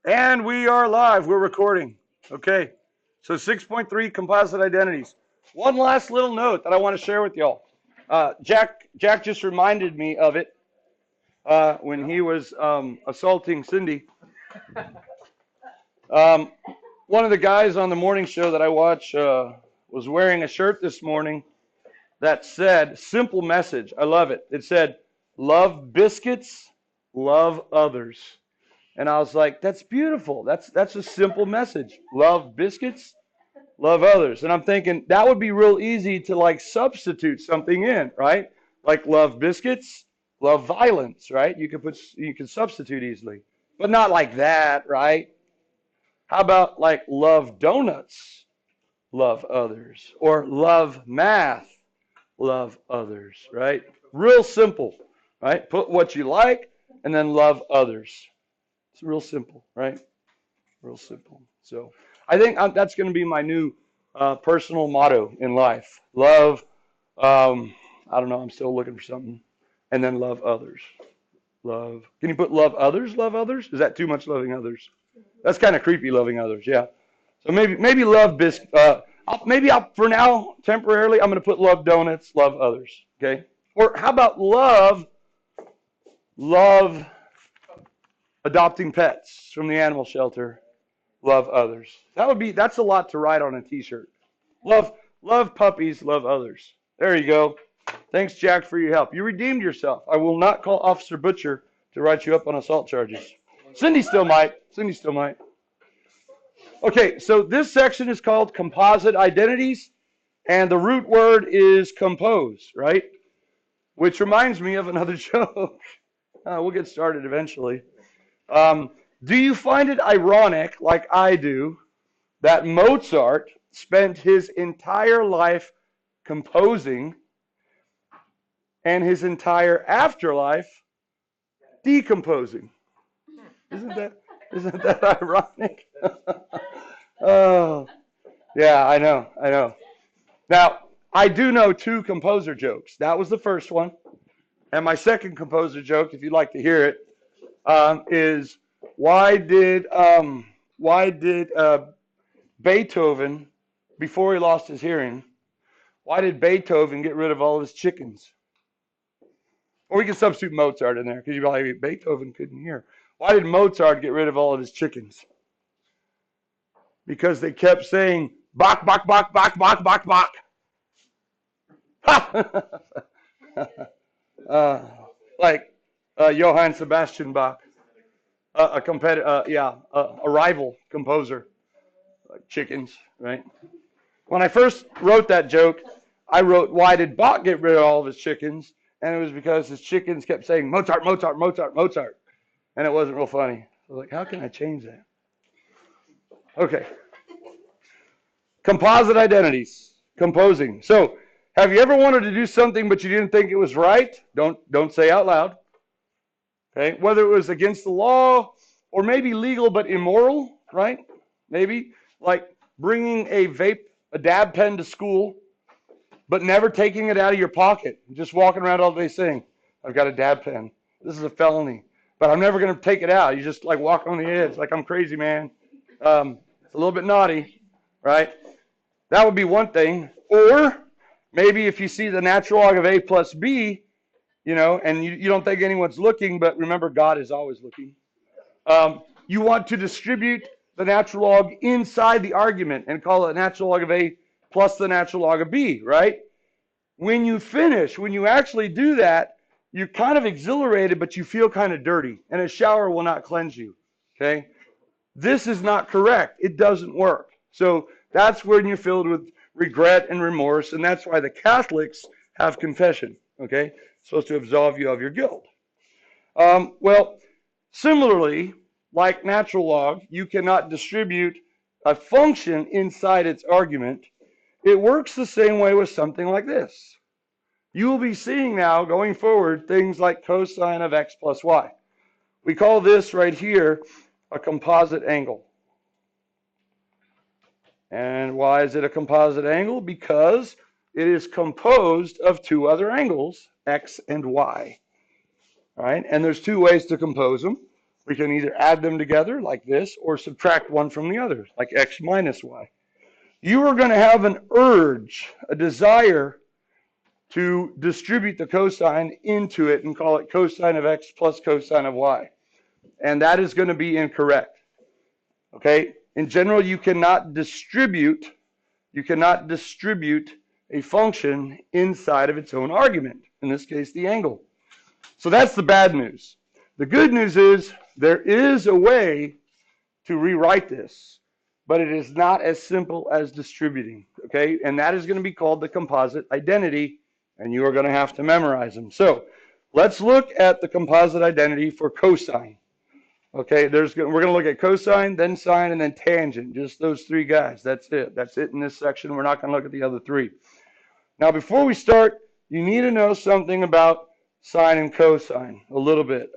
And we are live. We're recording. Okay. So 6.3 composite identities. One last little note that I want to share with y'all. Jack just reminded me of it when he was assaulting Cindy. One of the guys on the morning show that I watch was wearing a shirt this morning that said, simple message. I love it. It said, love biscuits, love others. And I was like, that's beautiful. That's a simple message. Love biscuits, love others. And I'm thinking that would be real easy to like substitute something in, right? Like love biscuits, love violence, right? You can substitute easily. But not like that, right? How about like love donuts, love others, or love math, love others, right? Real simple, right? Put what you like and then love others. It's real simple, right? Real simple. So I think that's going to be my new personal motto in life. Love, I don't know, I'm still looking for something. And then love others. Love. Can you put love others, love others? Is that too much loving others? That's kind of creepy, loving others, yeah. So maybe love biscuit. I'll for now, temporarily, I'm going to put love donuts, love others, okay? Or how about love adopting pets from the animal shelter, love others. That's a lot to write on a t-shirt. Love puppies, love others. There you go. Thanks, Jack, for your help. You redeemed yourself. I will not call Officer Butcher to write you up on assault charges. Cindy still might. Okay, so this section is called Composite Identities, and the root word is compose, right? Which reminds me of another joke. We'll get started eventually. Do you find it ironic, like I do, that Mozart spent his entire life composing and his entire afterlife decomposing? Isn't that ironic? Oh, yeah, I know. Now, I do know two composer jokes. That was the first one. And my second composer joke, if you'd like to hear it, is why did Beethoven, before he lost his hearing, why did Beethoven get rid of all of his chickens? Or we can substitute Mozart in there because you probably Beethoven couldn't hear. Why did Mozart get rid of all of his chickens? Because they kept saying bach bach bach bach bach bach bach. Like Johann Sebastian Bach, a rival composer, like chickens, right? When I first wrote that joke, I wrote, why did Bach get rid of all of his chickens? And it was because his chickens kept saying Mozart, Mozart, Mozart, Mozart. And it wasn't real funny. I was like, how can I change that? Okay. Composite identities, composing. So, have you ever wanted to do something but you didn't think it was right? Don't say out loud. Okay? Whether it was against the law or maybe legal but immoral, right? Maybe like bringing a dab pen to school, but never taking it out of your pocket, just walking around all day saying, I've got a dab pen. This is a felony, but I'm never going to take it out. You just like walk on the edge like I'm crazy, man. It's a little bit naughty, right? That would be one thing. Or maybe if you see the natural log of A plus B, and you don't think anyone's looking, but remember God is always looking. You want to distribute the natural log inside the argument and call it natural log of A plus the natural log of B, right? When you actually do that, you're kind of exhilarated, but you feel kind of dirty, and a shower will not cleanse you, okay? This is not correct. It doesn't work. So that's when you're filled with regret and remorse, and that's why the Catholics have confession, okay? It's supposed to absolve you of your guilt. Well, similarly, like natural log, you cannot distribute a function inside its argument. It works the same way with something like this. You will be seeing now, going forward, things like cosine of x plus y. We call this right here a composite angle. And why is it a composite angle? Because it is composed of two other angles, x and y. All right? And there's two ways to compose them. We can either add them together like this or subtract one from the other, like x minus y. You are going to have an urge, a desire to distribute the cosine into it and call it cosine of x plus cosine of y. And that is going to be incorrect. Okay? In general, you cannot distribute a function inside of its own argument, in this case, the angle. So that's the bad news. The good news is there is a way to rewrite this, but it is not as simple as distributing, okay? And that is going to be called the composite identity, and you are going to have to memorize them. So let's look at the composite identity for cosine. Okay, we're going to look at cosine, then sine, and then tangent. Just those three guys. That's it. That's it in this section. We're not going to look at the other three. Now, before we start, you need to know something about sine and cosine a little bit.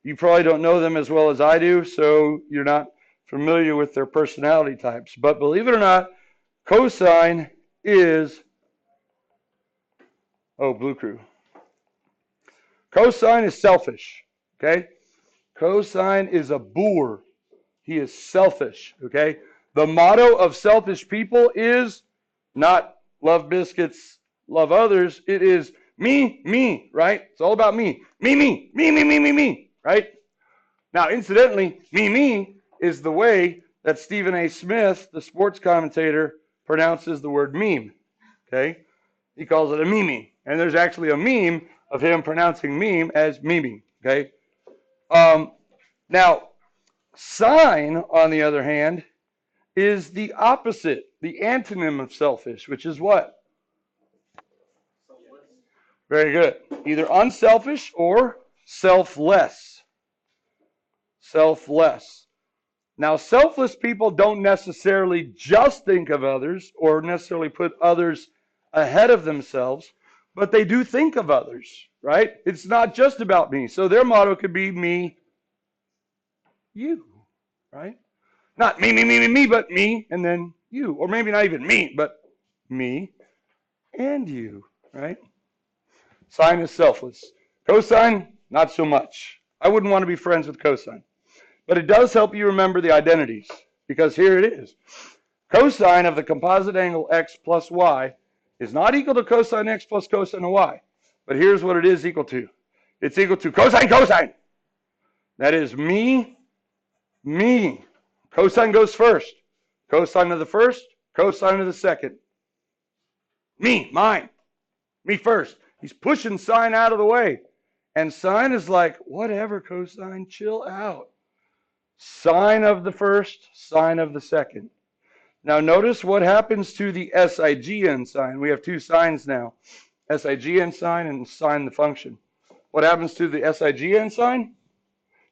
You probably don't know them as well as I do, so you're not familiar with their personality types. But believe it or not, cosine is, Blue Crew. Cosine is selfish, okay? Cosine is a boor. He is selfish, okay? The motto of selfish people is not love biscuits, love others. It is me, me, right? It's all about me. Me, me, me, me, me, me, me, right? Now, incidentally, me, me is the way that Stephen A. Smith, the sports commentator, pronounces the word meme, okay? He calls it a meme. And there's actually a meme of him pronouncing meme as meme, okay? Now, sine, on the other hand, is the opposite, the antonym of selfish, which is what? Selfless. Very good. Either unselfish or selfless. Selfless. Now, selfless people don't necessarily just think of others or necessarily put others ahead of themselves, but they do think of others, right? It's not just about me. So their motto could be me, you, right? Not me, me, me, me, me, but me, and then you. Or maybe not even me, but me and you, right? Sine is selfless. Cosine, not so much. I wouldn't want to be friends with cosine. But it does help you remember the identities, because here it is. Cosine of the composite angle x plus y is not equal to cosine x plus cosine of y. But here's what it is equal to. It's equal to cosine, cosine. That is me, me. Cosine goes first. Cosine of the first, cosine of the second. Me, mine. Me first. He's pushing sine out of the way. And sine is like, whatever, cosine, chill out. Sine of the first, sine of the second. Now notice what happens to the SIGN sign. We have two signs now. SIGN sign and sine the function. What happens to the SIGN sign?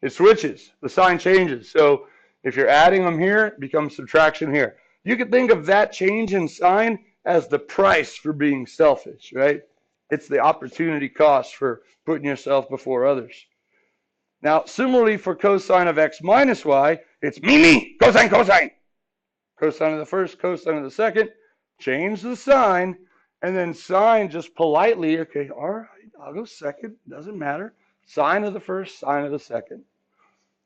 It switches. The sign changes. So if you're adding them here, it becomes subtraction here. You could think of that change in sign as the price for being selfish, right? It's the opportunity cost for putting yourself before others. Now, similarly for cosine of x minus y, it's me, me, cosine, cosine. Cosine of the first, cosine of the second. Change the sign, and then sine just politely, okay, all right, I'll go second, doesn't matter. Sine of the first, sine of the second,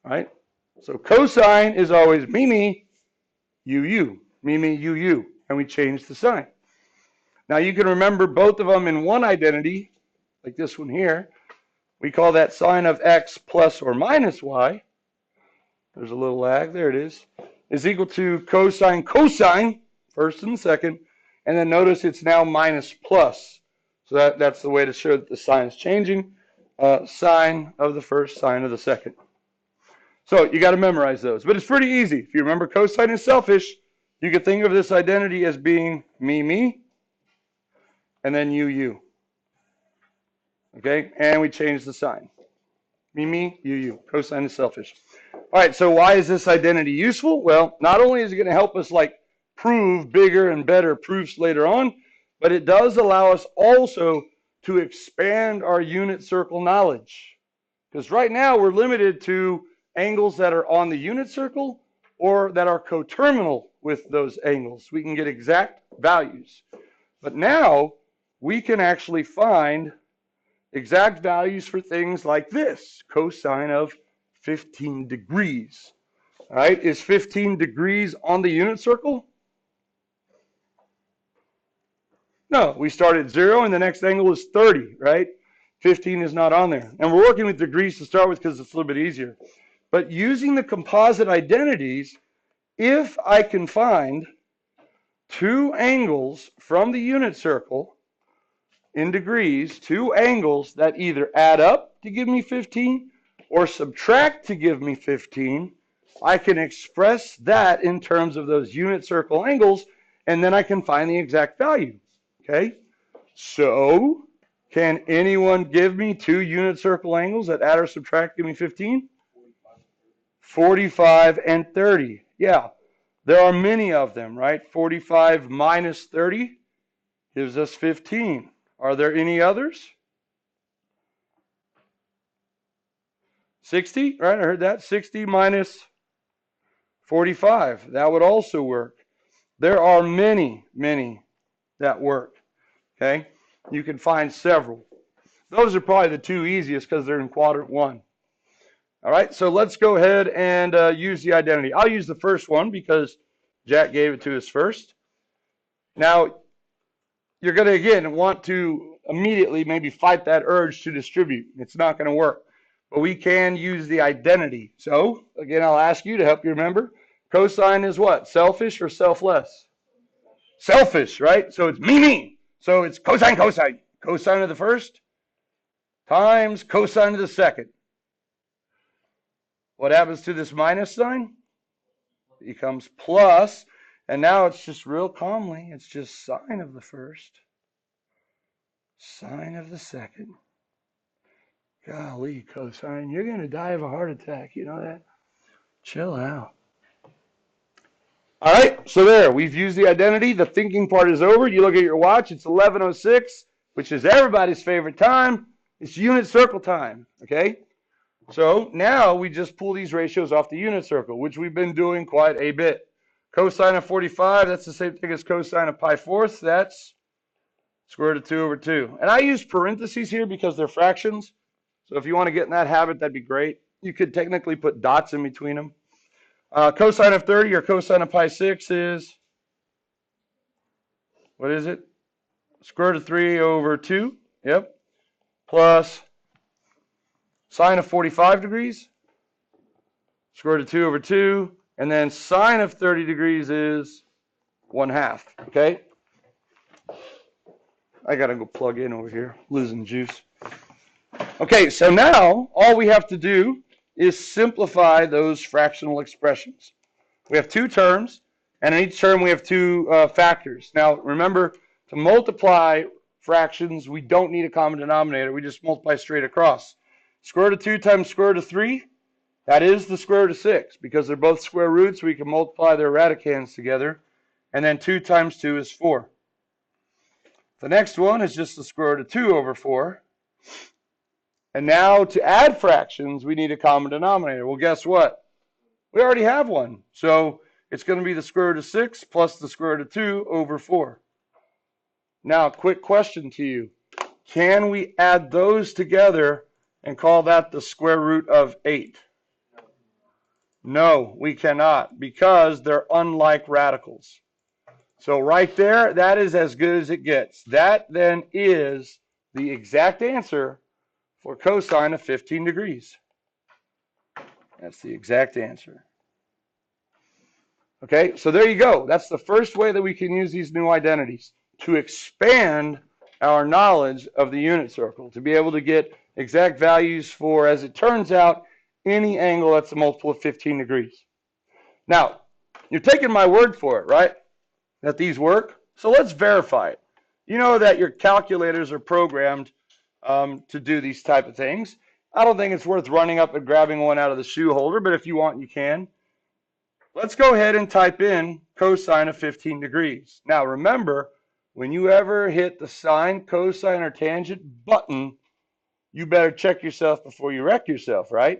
right? So cosine is always me, me, you, you. Me, me, you, you. And we change the sign. Now you can remember both of them in one identity, like this one here. We call that sine of x plus or minus y. There's a little lag. There it is equal to cosine, cosine, first and second. And then notice it's now minus plus. So that's the way to show that the sign is changing. Sine of the first, sine of the second. So you got to memorize those. But it's pretty easy. If you remember cosine is selfish, you could think of this identity as being me, me, and then you, you. Okay? And we change the sign. Me, me, you, you. Cosine is selfish. All right, so why is this identity useful? Well, not only is it going to help us prove bigger and better proofs later on, but it does allow us also to expand our unit circle knowledge. Because right now we're limited to angles that are on the unit circle or that are coterminal with those angles. We can get exact values. But now we can actually find exact values for things like this, cosine of 15 degrees. All right, is 15 degrees on the unit circle? No, we start at 0 and the next angle is 30, right? 15 is not on there. And we're working with degrees to start with because it's a little bit easier. But using the composite identities, if I can find two angles from the unit circle in degrees, two angles that either add up to give me 15 or subtract to give me 15, I can express that in terms of those unit circle angles, and then I can find the exact value. Okay? So, can anyone give me two unit circle angles that add or subtract give me 15? 45 and 30. Yeah, there are many of them, right? 45 minus 30 gives us 15. Are there any others? 60, right? I heard that. 60 minus 45. That would also work. There are many, many that work. Okay? You can find several. Those are probably the two easiest because they're in quadrant 1. All right, so let's go ahead and use the identity. I'll use the first one because Jack gave it to us first. Now, you're going to, again, want to immediately maybe fight that urge to distribute. It's not going to work. But we can use the identity. So, again, I'll ask you to help you remember. Cosine is what? Selfish or selfless? Selfish, right? So it's me. So it's cosine, cosine. Cosine of the first times cosine of the second. What happens to this minus sign? It becomes plus. And now it's just real calmly. It's just sine of the first. Sine of the second. Golly, cosine, you're going to die of a heart attack. You know that? Chill out. All right, so there, we've used the identity. The thinking part is over. You look at your watch, it's 11:06, which is everybody's favorite time. It's unit circle time, okay? So now we just pull these ratios off the unit circle, which we've been doing quite a bit. Cosine of 45, that's the same thing as cosine of pi fourths. That's square root of 2 over 2. And I use parentheses here because they're fractions. So if you want to get in that habit, that'd be great. You could technically put dots in between them. Cosine of 30 or cosine of pi 6 is, what is it? Square root of 3 over 2. Yep. Plus sine of 45 degrees. Square root of 2 over 2. And then sine of 30 degrees is 1/2. Okay? I got to go plug in over here. Losing juice. Okay, so now all we have to do is simplify those fractional expressions. We have two terms, and in each term we have two factors. Now, remember, to multiply fractions, we don't need a common denominator. We just multiply straight across. Square root of 2 times square root of 3, that is the square root of 6. Because they're both square roots, we can multiply their radicands together. And then 2 times 2 is 4. The next one is just the square root of 2 over 4. And now to add fractions, we need a common denominator. Well, guess what? We already have one. So it's going to be the square root of 6 plus the square root of 2 over 4. Now, quick question to you. Can we add those together and call that the square root of 8? No, we cannot because they're unlike radicals. So right there, that is as good as it gets. That then is the exact answer for cosine of 15 degrees. That's the exact answer. Okay, so there you go. That's the first way that we can use these new identities to expand our knowledge of the unit circle, to be able to get exact values for, as it turns out, any angle that's a multiple of 15 degrees. Now, you're taking my word for it, right? That these work? So let's verify it. You know that your calculators are programmed to do these type of things. I don't think it's worth running up and grabbing one out of the shoe holder, but if you want, you can. Let's go ahead and type in cosine of 15 degrees. Now remember, when you ever hit the sine, cosine, or tangent button, you better check yourself before you wreck yourself, right?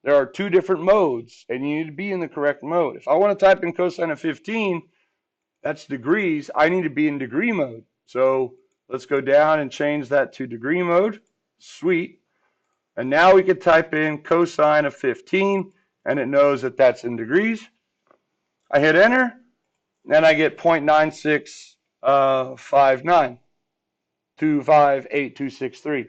There are two different modes, and you need to be in the correct mode. If I want to type in cosine of 15, that's degrees, I need to be in degree mode. So let's go down and change that to degree mode. Sweet. And now we could type in cosine of 15, and it knows that that's in degrees. I hit enter, and I get 0.9659. 258263.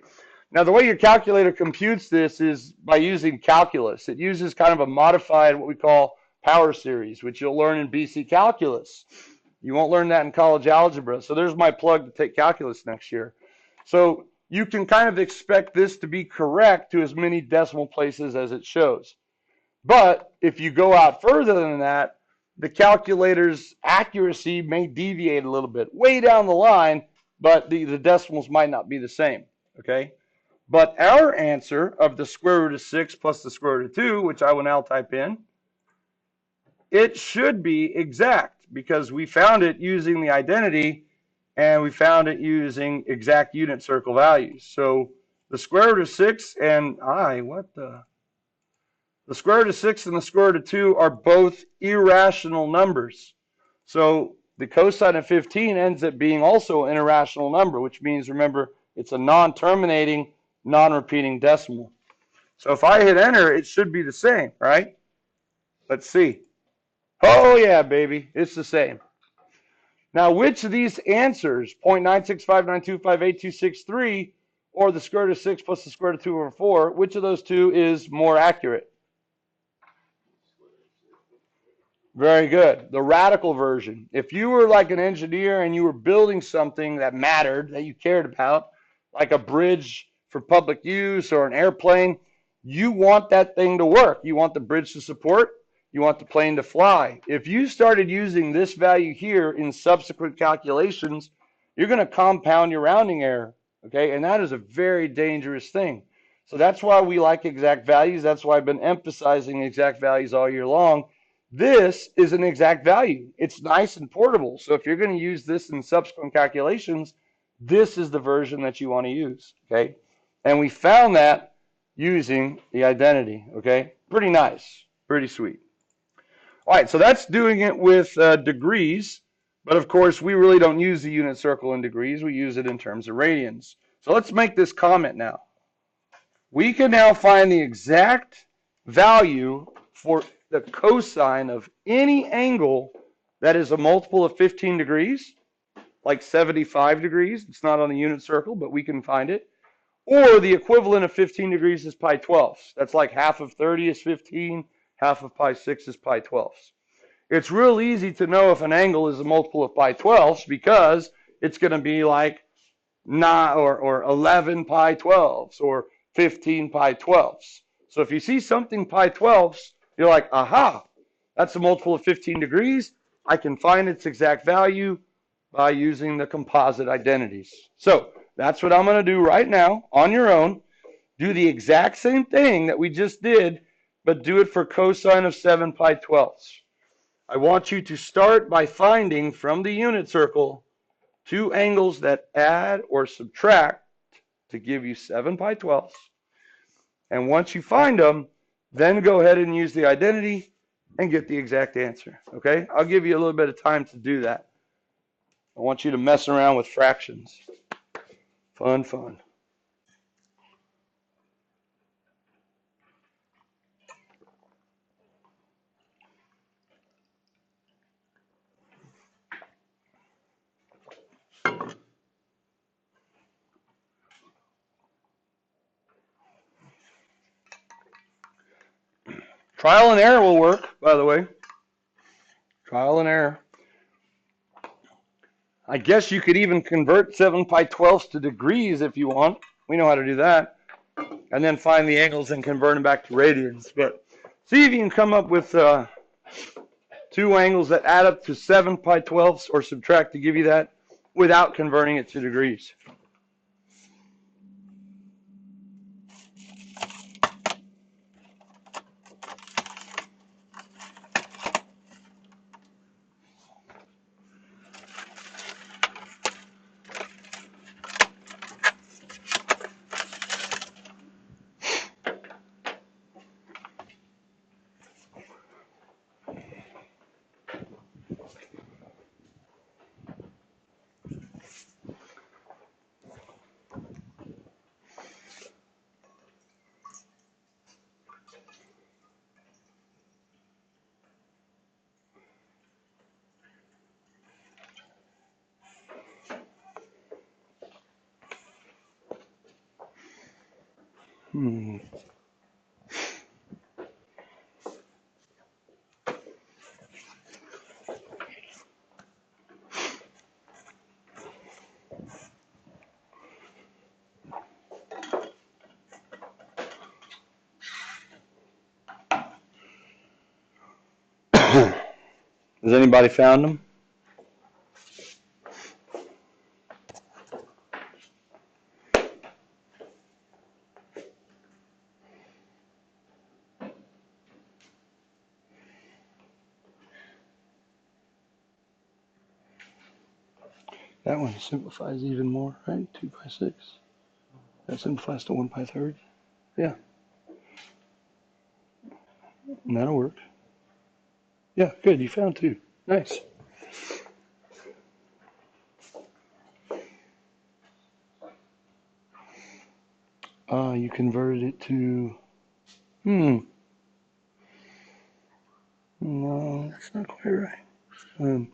Now, the way your calculator computes this is by using calculus. It uses kind of a modified, what we call power series, which you'll learn in BC calculus. You won't learn that in college algebra. So there's my plug to take calculus next year. So you can kind of expect this to be correct to as many decimal places as it shows. But if you go out further than that, the calculator's accuracy may deviate a little bit way down the line, but the decimals might not be the same, okay? But our answer of the square root of 6 plus the square root of 2, which I will now type in, it should be exact because we found it using the identity and we found it using exact unit circle values. So the square root of 6 and the square root of 6 and the square root of 2 are both irrational numbers. So the cosine of 15 ends up being also an irrational number, which means, remember, it's a non-terminating, non-repeating decimal. So if I hit enter, it should be the same, right? Let's see. Oh, yeah, baby, it's the same. Now, which of these answers, 0.965925823, or the square root of 6 plus the square root of 2 over 4, which of those two is more accurate? Very good. The radical version. If you were like an engineer and you were building something that mattered, that you cared about, like a bridge for public use or an airplane, you want that thing to work. You want the bridge to support. You want the plane to fly. If you started using this value here in subsequent calculations, you're going to compound your rounding error. Okay, and that is a very dangerous thing. So that's why we like exact values. That's why I've been emphasizing exact values all year long. This is an exact value. It's nice and portable. So if you're going to use this in subsequent calculations, this is the version that you want to use. Okay, and we found that using the identity. Okay, pretty nice, pretty sweet. All right, so that's doing it with degrees, but of course we really don't use the unit circle in degrees. We use it in terms of radians. So let's make this comment now. We can now find the exact value for the cosine of any angle that is a multiple of 15 degrees, like 75 degrees. It's not on the unit circle, but we can find it. Or the equivalent of 15 degrees is pi 12ths. That's like half of 30 is 15, half of pi 6 is pi 12ths. It's real easy to know if an angle is a multiple of pi 12ths because it's going to be like 9 or 11 pi 12ths or 15 pi 12ths. So if you see something pi 12ths, you're like, aha, that's a multiple of 15 degrees. I can find its exact value by using the composite identities. So that's what I'm going to do right now on your own. Do the exact same thing that we just did, but do it for cosine of 7 pi 12ths. I want you to start by finding from the unit circle two angles that add or subtract to give you 7 pi 12ths. And once you find them, then go ahead and use the identity and get the exact answer. Okay? I'll give you a little bit of time to do that. I want you to mess around with fractions. Fun, fun. Trial and error will work, by the way. Trial and error. I guess you could even convert 7 pi 12ths to degrees if you want. We know how to do that. And then find the angles and convert them back to radians. But see if you can come up with two angles that add up to 7 pi 12ths or subtract to give you that without converting it to degrees. Has anybody found them? That one simplifies even more, right? 2 pi 6. That simplifies to 1 pi third. Yeah. And that'll work. Yeah, good. You found 2. Nice. You converted it to, no, that's not quite right. No.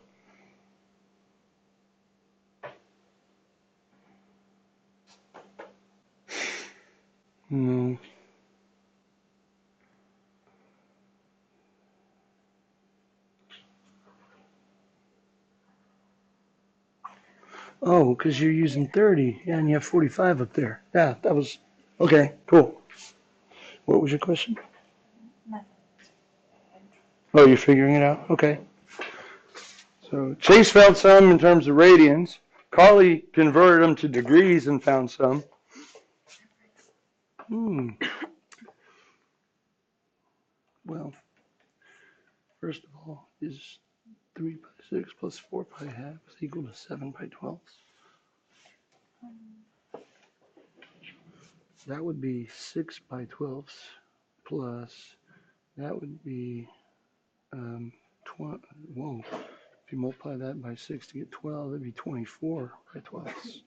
Oh, because you're using 30. Yeah, and you have 45 up there. Yeah, that was, okay, cool. What was your question? Oh, you're figuring it out? Okay. So Chase found some in terms of radians. Carly converted them to degrees and found some. Well, first of all, is 3 pi 6 plus 4 pi halves equal to 7 pi 12ths? That would be 6 pi 12ths plus, that would be, whoa, if you multiply that by 6 to get 12, that'd be 24 pi 12ths.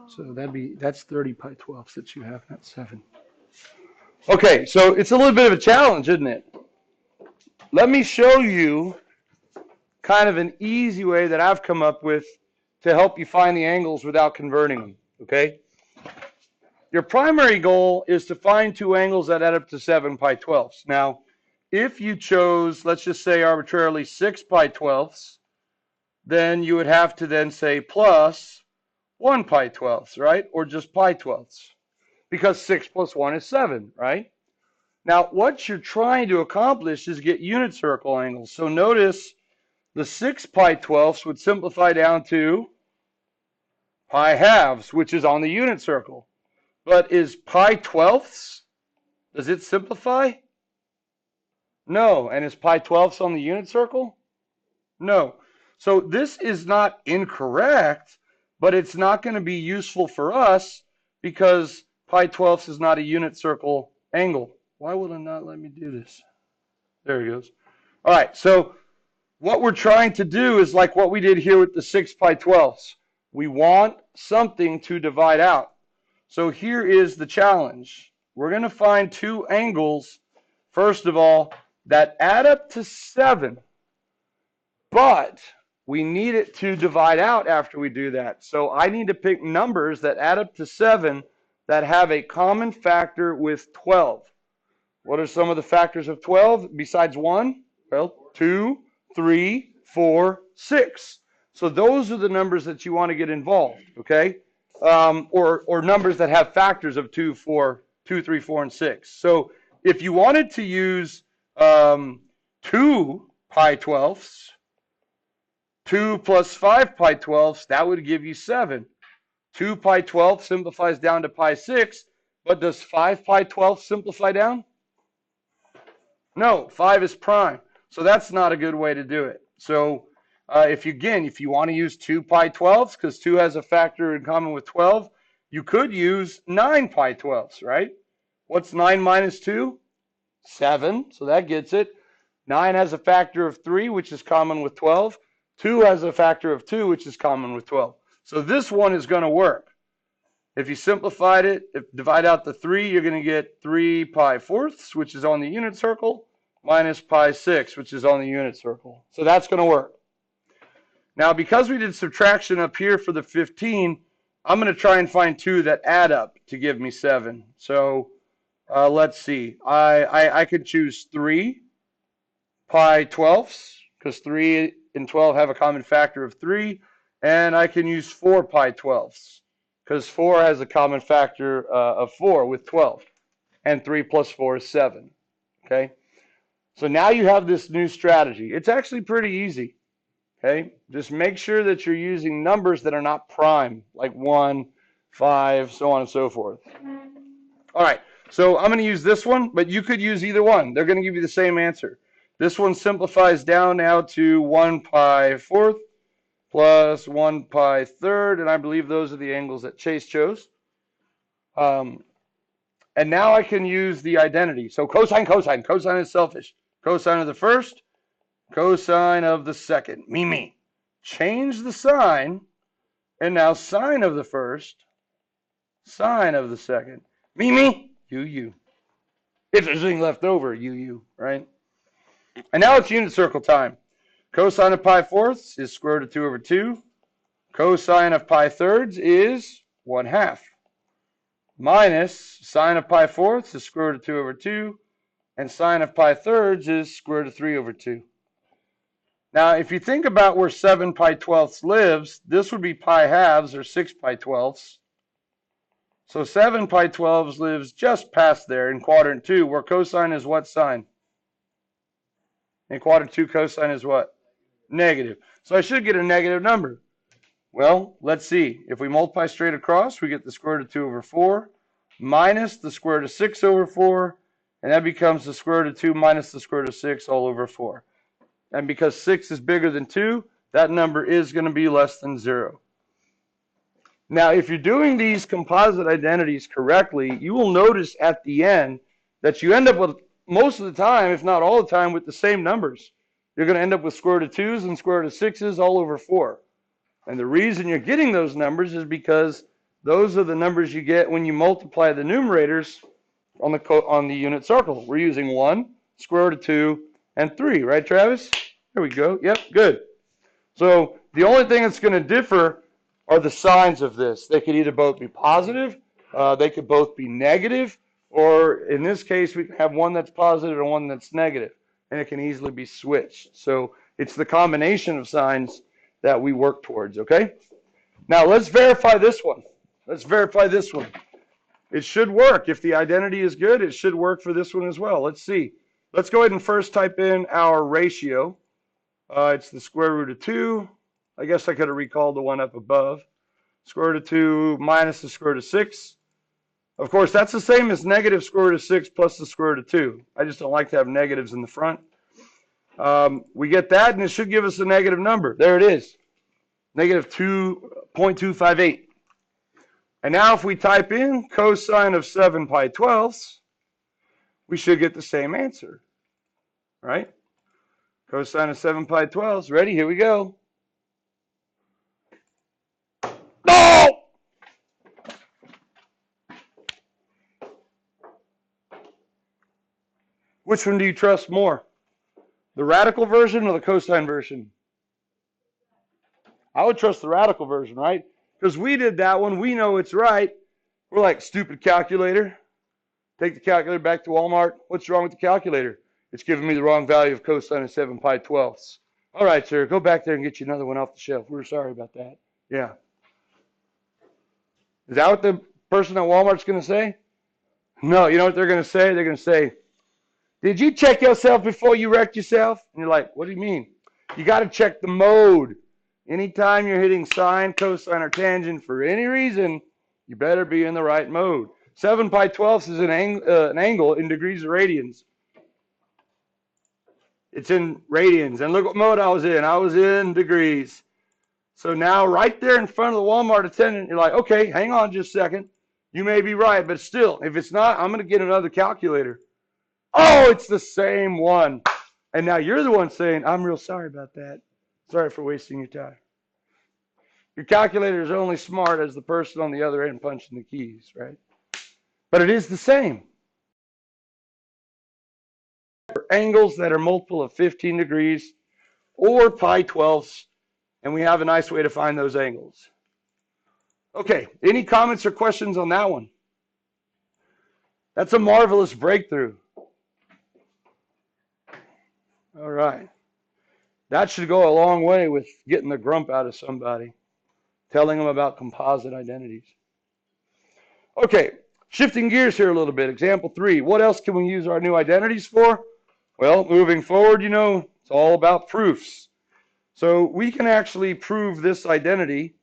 So that's 30 pi 12ths that you have, not 7. Okay, so it's a little bit of a challenge, isn't it? Let me show you kind of an easy way that I've come up with to help you find the angles without converting them, okay? Your primary goal is to find 2 angles that add up to 7 pi 12ths. Now, if you chose, let's just say arbitrarily 6 pi 12ths, then you would have to then say plus 1 pi 12ths, right? Or just pi 12ths, because 6 plus 1 is 7, right? Now, what you're trying to accomplish is get unit circle angles. So notice the 6 pi 12ths would simplify down to pi halves, which is on the unit circle. But is pi 12ths, does it simplify? No. And is pi 12ths on the unit circle? No. So this is not incorrect, but it's not going to be useful for us because pi 12ths is not a unit circle angle. Why will it not let me do this? There it goes. All right, so what we're trying to do is like what we did here with the 6 pi 12ths. We want something to divide out. So here is the challenge. We're going to find 2 angles, first of all, that add up to 7, but we need it to divide out after we do that. So I need to pick numbers that add up to 7 that have a common factor with 12. What are some of the factors of 12 besides 1? Well, 2, 3, 4, 6. So those are the numbers that you want to get involved, okay? Or numbers that have factors of 2, 3, 4, and 6. So if you wanted to use 2 pi 12ths, 2 plus 5 pi 12ths, that would give you 7. 2 pi 12ths simplifies down to pi 6, but does 5 pi 12ths simplify down? No, 5 is prime. So that's not a good way to do it. So if you want to use 2 pi 12ths, because 2 has a factor in common with 12, you could use 9 pi 12ths, right? What's 9 minus 2? 7, so that gets it. 9 has a factor of 3, which is common with 12. 2 has a factor of 2, which is common with 12. So this one is going to work. If you simplified it, divide out the 3, you're going to get 3 pi 4ths, which is on the unit circle, minus pi 6, which is on the unit circle. So that's going to work. Now, because we did subtraction up here for the 15, I'm going to try and find 2 that add up to give me 7. So Let's see. I could choose 3 pi 12ths because 3 and 12 have a common factor of 3. And I can use 4 pi 12ths because 4 has a common factor of 4 with 12. And 3 plus 4 is 7. Okay? So now you have this new strategy. It's actually pretty easy. Okay? Just make sure that you're using numbers that are not prime, like 1, 5, so on and so forth. All right. So I'm going to use this one, but you could use either one. They're going to give you the same answer. This one simplifies down now to 1 pi fourth plus 1 pi third, and I believe those are the angles that Chase chose. And now I can use the identity. So cosine, cosine. Cosine is selfish. Cosine of the first, cosine of the second. Me. Change the sign, and now sine of the first, sine of the second. Me. You. If there's anything left over, you, right? And now it's unit circle time. Cosine of pi fourths is square root of 2 over 2. Cosine of pi thirds is 1/2. Minus sine of pi fourths is square root of 2 over 2. And sine of pi thirds is square root of 3 over 2. Now, if you think about where 7 pi 12ths lives, this would be pi halves or 6 pi 12ths. So 7 pi 12ths lives just past there in quadrant 2, where cosine is what sign? In quadrant 2, cosine is what? Negative. So I should get a negative number. Well, let's see. If we multiply straight across, we get the square root of 2 over 4 minus the square root of 6 over 4, and that becomes the square root of 2 minus the square root of 6 all over 4. And because 6 is bigger than 2, that number is going to be less than 0. Now, if you're doing these composite identities correctly, you will notice at the end that you end up with, most of the time, if not all the time, with the same numbers. You're going to end up with square root of 2's and square root of 6's all over 4. And the reason you're getting those numbers is because those are the numbers you get when you multiply the numerators on the unit circle. We're using 1, square root of 2, and 3, right, Travis? There we go. Yep, good. So the only thing that's going to differ are the signs of this. They could either both be positive, they could both be negative, or in this case, we can have one that's positive and one that's negative, and it can easily be switched. So it's the combination of signs that we work towards, okay? Now let's verify this one. Let's verify this one. It should work. If the identity is good, it should work for this one as well. Let's see. Let's go ahead and first type in our ratio. It's the square root of 2. I guess I could have recalled the one up above. Square root of 2 minus the square root of 6. Of course, that's the same as negative square root of 6 plus the square root of 2. I just don't like to have negatives in the front. We get that, and it should give us a negative number. There it is. Negative 2.258. And now if we type in cosine of 7 pi 12ths, we should get the same answer, right? Cosine of 7 pi 12ths. Ready? Here we go. No! Which one do you trust more? The radical version or the cosine version? I would trust the radical version, right? Because we did that one. We know it's right. We're like, stupid calculator. Take the calculator back to Walmart. What's wrong with the calculator? It's giving me the wrong value of cosine of 7 pi 12ths. All right, sir. Go back there and get you another one off the shelf. We're sorry about that. Yeah. Is that what the person at Walmart's going to say? No. You know what they're going to say? They're going to say, did you check yourself before you wrecked yourself? And you're like, what do you mean? You got to check the mode. Anytime you're hitting sine, cosine, or tangent for any reason, you better be in the right mode. 7 pi 12ths is an angle in degrees of radians. It's in radians. And look what mode I was in. I was in degrees. So now right there in front of the Walmart attendant, you're like, okay, hang on just a second. You may be right, but still, if it's not, I'm going to get another calculator. Oh, it's the same one. And now you're the one saying, I'm real sorry about that. Sorry for wasting your time. Your calculator is only smart as the person on the other end punching the keys, right? But it is the same. Angles that are multiple of 15 degrees or pi 12ths, and we have a nice way to find those angles. Okay, any comments or questions on that one? That's a marvelous breakthrough. All right. That should go a long way with getting the grump out of somebody, telling them about composite identities. Okay, shifting gears here a little bit. Example 3. What else can we use our new identities for? Well, moving forward, it's all about proofs. So we can actually prove this identity,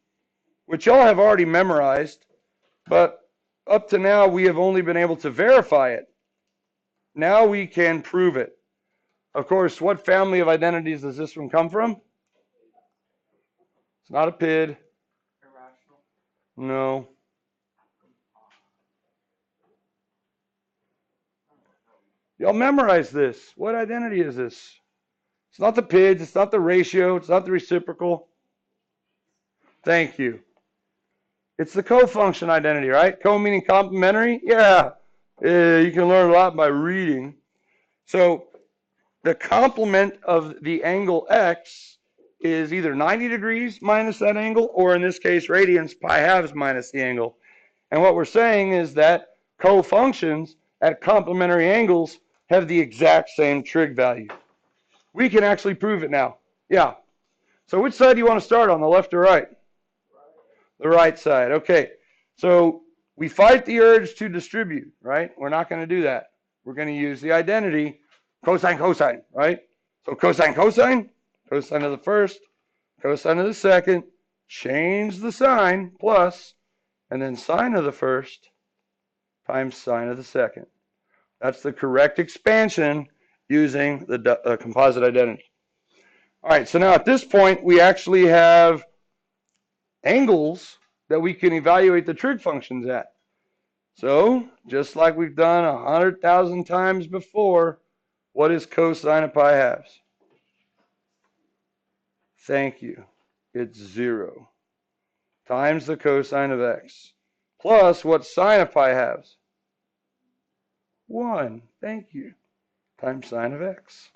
which y'all have already memorized, but up to now we have only been able to verify it. Now we can prove it. Of course, what family of identities does this one come from? It's not a PID. Irrational. No. Y'all memorize this. What identity is this? It's not the PIDs. It's not the ratio. It's not the reciprocal. Thank you. It's the co-function identity, right? Co meaning complementary? Yeah. You can learn a lot by reading. So the complement of the angle x is either 90 degrees minus that angle, or in this case, radians, pi halves minus the angle. And what we're saying is that co-functions at complementary angles have the exact same trig value. We can actually prove it now. Yeah. So which side do you want to start on, the left or right? The right side. Okay. So we fight the urge to distribute, right? We're not going to do that. We're going to use the identity cosine, cosine, right? So cosine, cosine, cosine of the first, cosine of the second, change the sign, plus, and then sine of the first times sine of the second. That's the correct expansion using the composite identity. All right, so now at this point, we actually have angles that we can evaluate the trig functions at. So, just like we've done 100,000 times before, what is cosine of pi halves? Thank you. It's 0 times the cosine of x. Plus, what's sine of pi halves? 1. Thank you. Times sine of x.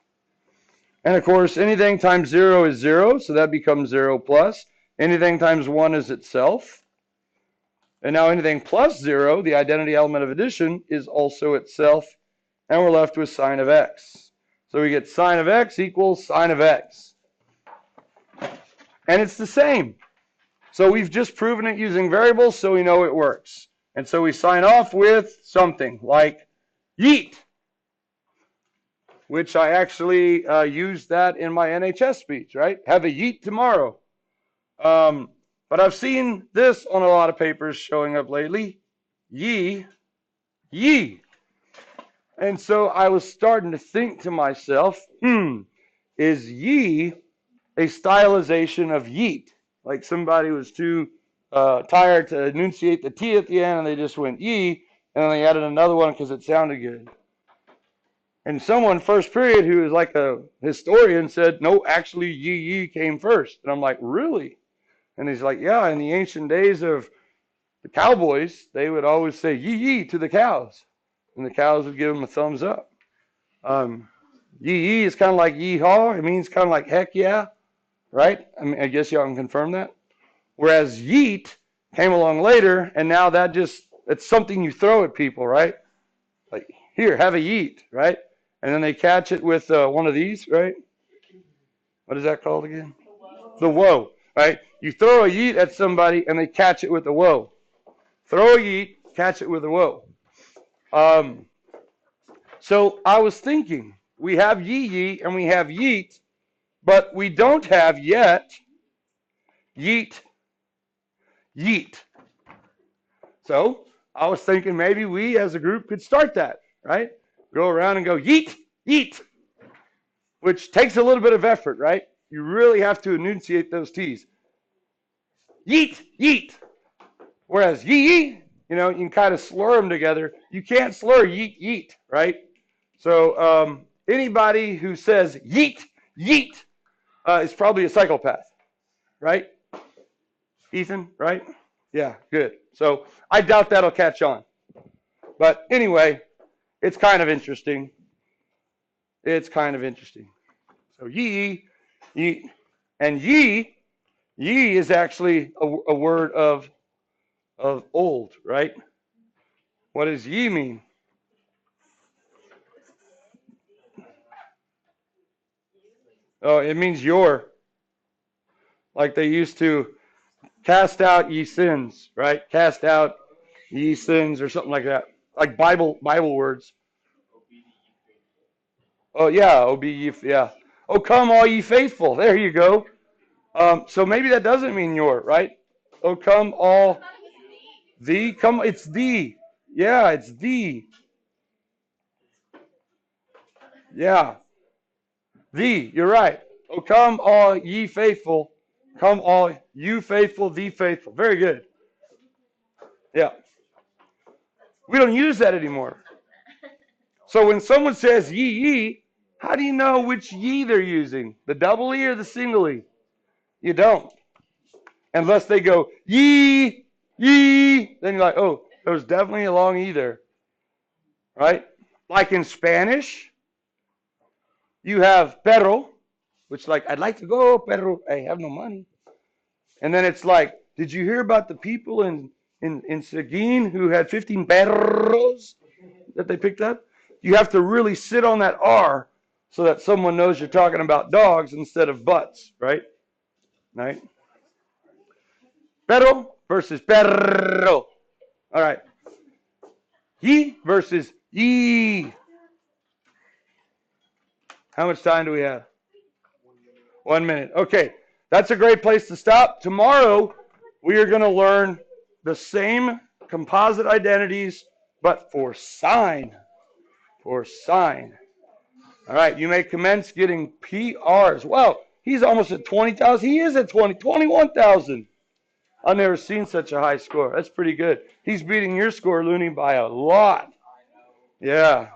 And of course, anything times 0 is 0, so that becomes 0 plus. Anything times 1 is itself. And now anything plus 0, the identity element of addition, is also itself. And we're left with sine of x. So we get sine of x equals sine of x. And it's the same. So we've just proven it using variables, so we know it works. And so we sign off with something like yeet, which I actually used that in my NHS speech, right? Have a yeet tomorrow. But I've seen this on a lot of papers showing up lately. Ye, ye. And so I was starting to think to myself, is ye a stylization of yeet? Like somebody was too tired to enunciate the T at the end and they just went ye, and then they added another one because it sounded good. And someone first period who was like a historian said, no, actually ye came first. And I'm like, really? And he's like, yeah, in the ancient days of the cowboys, they would always say ye to the cows. And the cows would give them a thumbs up. Ye is kind of like yeehaw. It means kind of like heck yeah, right? I mean, I guess y'all can confirm that. Whereas yeet came along later, and now it's something you throw at people, right? Like, here, have a yeet, right? And then they catch it with one of these, right? What is that called again? The whoa, right? You throw a yeet at somebody and they catch it with a whoa. Throw a yeet, catch it with a whoa. So I was thinking, we have ye and we have yeet, but we don't have yet yeet. So I was thinking maybe we as a group could start that, right? Go around and go yeet, which takes a little bit of effort, right? You really have to enunciate those T's. Yeet. Whereas ye, you can kind of slur them together. You can't slur yeet, right? So anybody who says yeet is probably a psychopath, right? Ethan, right? Yeah, good. So I doubt that'll catch on. But anyway, it's kind of interesting. So ye, and ye is actually a word of old, right? What does ye mean? Oh, it means your. Like they used to cast out ye sins, right? Cast out ye sins or something like that. Like Bible words. Oh yeah, oh be ye yeah. Oh come all ye faithful. There you go. So maybe that doesn't mean your, right? Oh come all thee. Come it's thee. Yeah, it's thee. Yeah. Thee, you're right. Oh come all ye faithful. Come all you faithful, thee faithful. Very good. Yeah. We don't use that anymore. So when someone says ye, how do you know which ye they're using? The double E or the single E? You don't. Unless they go ye, then you're like, oh, there's definitely a long E there. Right? Like in Spanish, you have perro, which like, I'd like to go, pero I have no money. And then it's like, did you hear about the people in Seguin who had 15 perros that they picked up? You have to really sit on that R so that someone knows you're talking about dogs instead of butts, right? Right? Perro versus perro. All right. Ye versus ye. How much time do we have? 1 minute. Okay. That's a great place to stop. Tomorrow, we are going to learn the same composite identities, but for sign. For sign. All right. You may commence getting PRs. Wow. He's almost at 20,000. He is at 21,000. I've never seen such a high score. That's pretty good. He's beating your score, Looney, by a lot. Yeah.